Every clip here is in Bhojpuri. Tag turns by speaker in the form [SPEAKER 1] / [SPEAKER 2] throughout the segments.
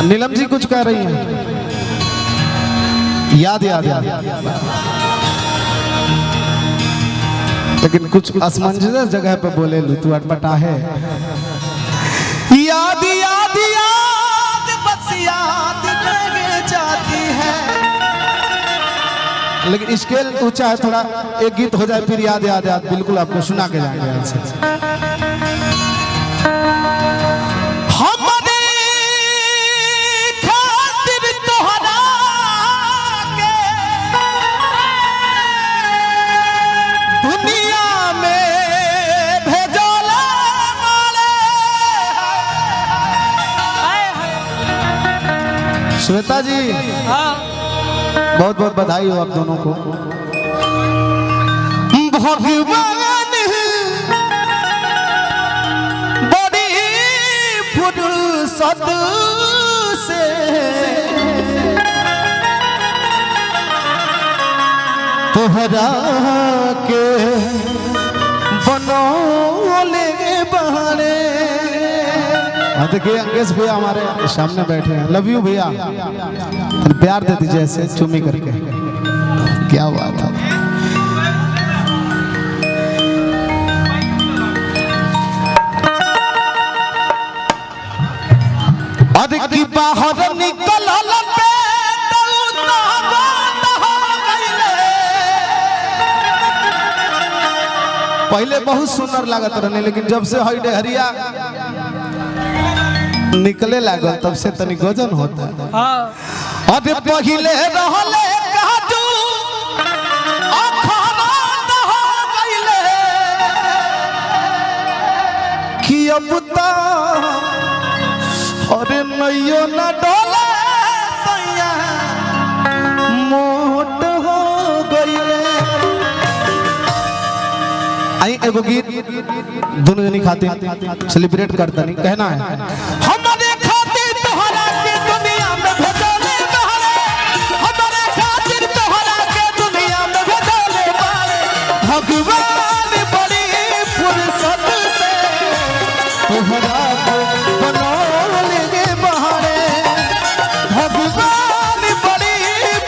[SPEAKER 1] नीलम जी कुछ कह रही हैं। याद याद याद लेकिन कुछ असमंजस जगह पे बोले लू तू अटपटा है। याद याद याद बस याद रह जाती है। लेकिन स्केल ऊंचा है थोड़ा, एक गीत हो जाए फिर याद याद याद बिल्कुल आपको सुना के जाएंगे ऐसे। श्वेता जी बहुत बहुत बधाई हो आप दोनों को। भगवान बड़ी फुर्सत से तोहरा के बनौले बहाने। देखिए अंकेश भैया हमारे सामने बैठे हैं। लव यू भैया, प्यार दे दीजिए ऐसे चुमी करके। क्या बात है। की बाहर निकल पहले बहुत सुंदर लागत रहने, लेकिन जब से हई डेहरिया निकले लागल तब से तनी गजन होता है। अरे पहिले रहले काजू अखरा हो गइले कि अब ता अरे नैयो न डोले सैया मोट हो गइले। आई एगो गीत दोनों जनी खातिर सेलिब्रेट करता नहीं कहना है। हमारे खातिर तोहरा के दुनिया में भेजले बहारे, हमारे खातिर तोहरा के दुनिया में भेजले बहारे। भगवान बड़ी फुर्सत से तोहरा को बनौले बहारे। भगवान बड़ी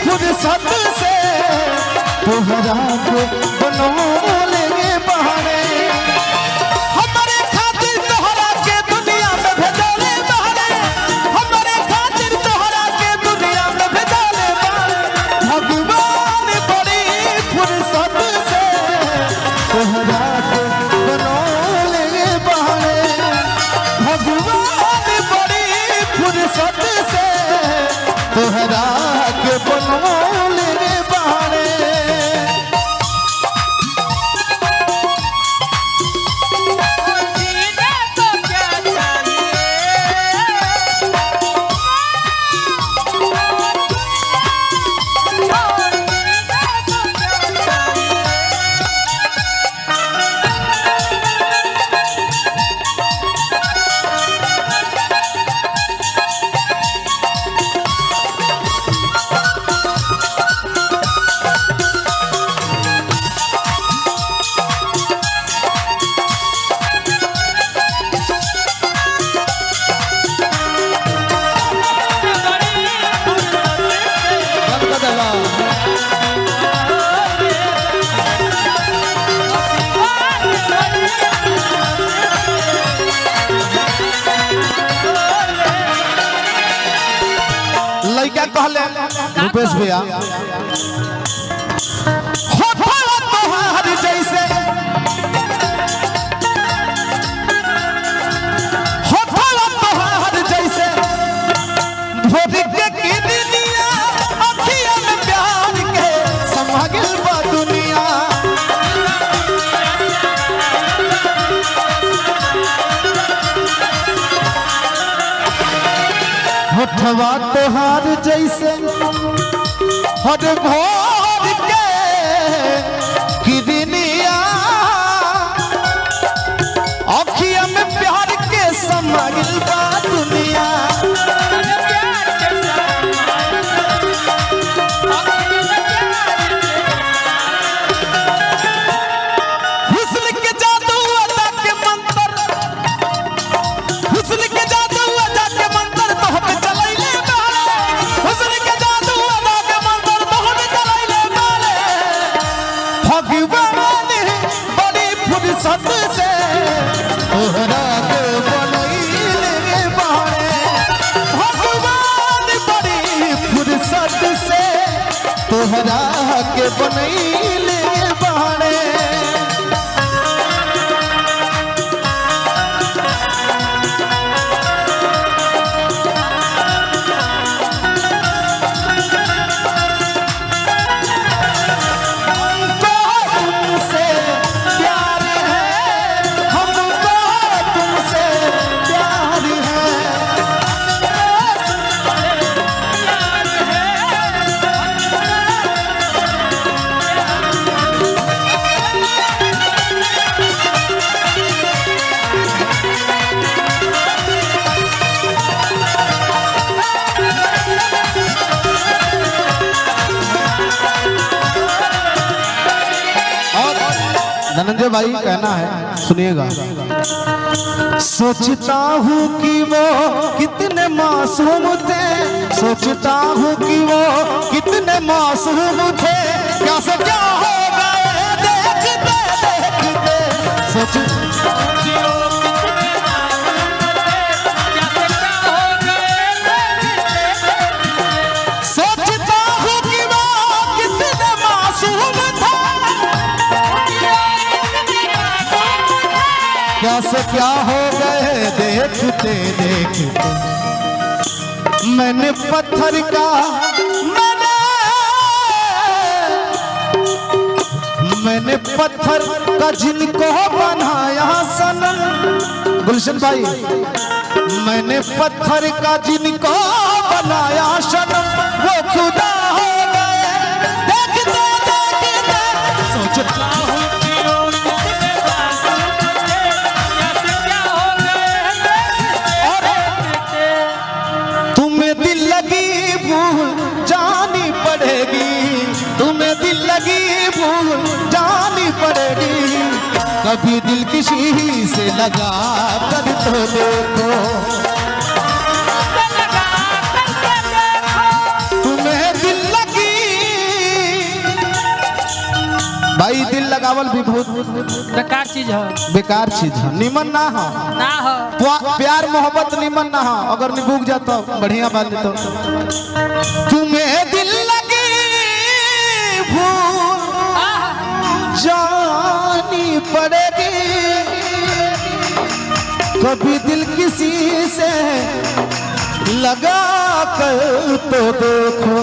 [SPEAKER 1] फुर्सत से तोहरा को बनौले बहारे। हमारे खातिर तोहरा के दुनिया में भेजले बहारे, हमारे खातिर तोहरा के दुनिया में भेजले बहारे। भगवान बड़ी फुर्सत से तोहरा को बनौले बहारे। भगवान बड़ी फुर्सत से तोहरा के बनौले बहारे। लड़का कहले रुपेश भैया तोहार जैसे तोहार जैसे भोर के किरनिया अखिया में प्यार के समागिल बा दुनिया। होठवा तोहार जैसे हर भोर के किरनिया अखिया में प्यार के समागिल बा दुनिया। हुस्न के जादू अदा के मंत्र, हुस्न के जादू अदा के मंत्र तो पे चलैले के बनैले बहाने। धनंजय भाई कहना है, सुनिएगा। सोचता हूँ कि वो कितने मासूम थे, सोचता हूँ कि वो कितने मासूम थे, क्या से क्या हो गए देखते देखते। सोचता हूँ कि वो कितने मासूम थे, क्या से क्या हो गए देखते देखते। मैंने पत्थर का मैंने पत्थर का जिनको बनाया सनम, गुलशन भाई, मैंने पत्थर का जिनको बनाया सनम, वो खुदा हो गए देखते देखते। सोचता हूँ तुम्हें दिल लगी भूल जानी पड़ेगी, तुम्हें दिल लगी भूल जानी पड़ेगी। कभी दिल किसी से लगा कर तो देखो, तुम्हें दिल लगी। भाई दिल लगावल भी बहुत
[SPEAKER 2] बेकार चीज है,
[SPEAKER 1] बेकार चीज है, निमन ना हो
[SPEAKER 2] ना हो।
[SPEAKER 1] प्यार मोहब्बत निमन ना हो, अगर निभूक जाता बढ़िया बात तो। तुम्हें दिल लगी भूल जानी पड़ेगी, कभी दिल किसी से लगा कर तो देखो।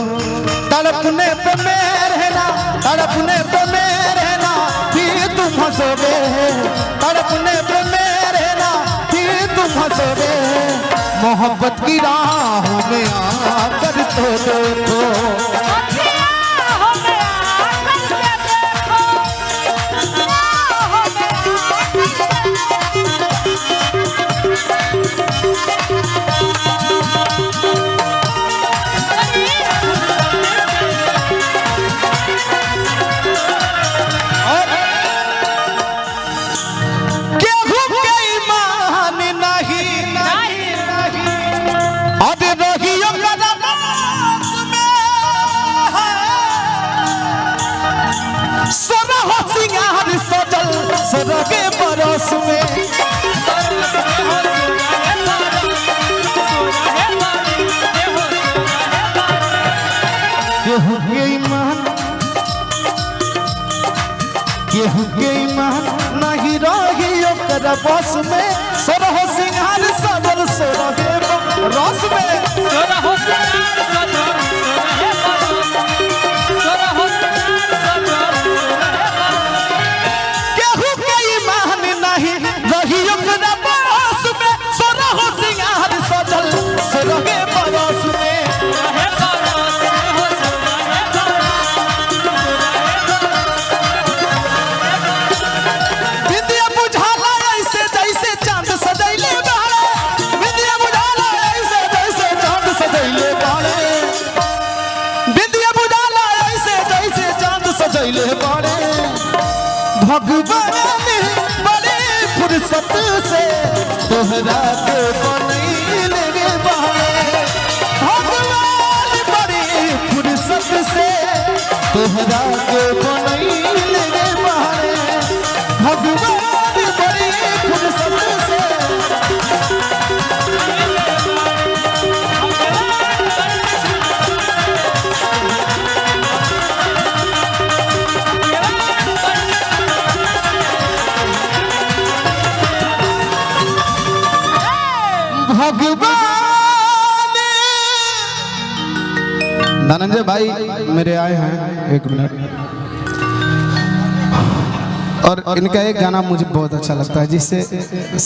[SPEAKER 1] तड़पने पे मैं रहना, तड़पने पे मैं रहना, फिर तुम हंसोगे, तड़पने पे मैं रहना, फिर तुम हंसोगे। मोहब्बत की राहों में आकर तो देखो, सरोगे बरस में। केहू के ईमान, केहू के ईमान नहीं रही ओकरा बस में। सरह सिंगार सजल सोरहे रस में,
[SPEAKER 2] सोरह सिंगार
[SPEAKER 1] भगवान बड़े फुर्सत से तोहरा के बनैले बहाने। भगवान बड़े फुर्सत से तोहरा के बनैले बहाने। भगवान बड़े फुर्सत से धनंजय भाई मेरे आए हैं, एक मिनट। और इनका एक गाना मुझे बहुत अच्छा लगता है जिससे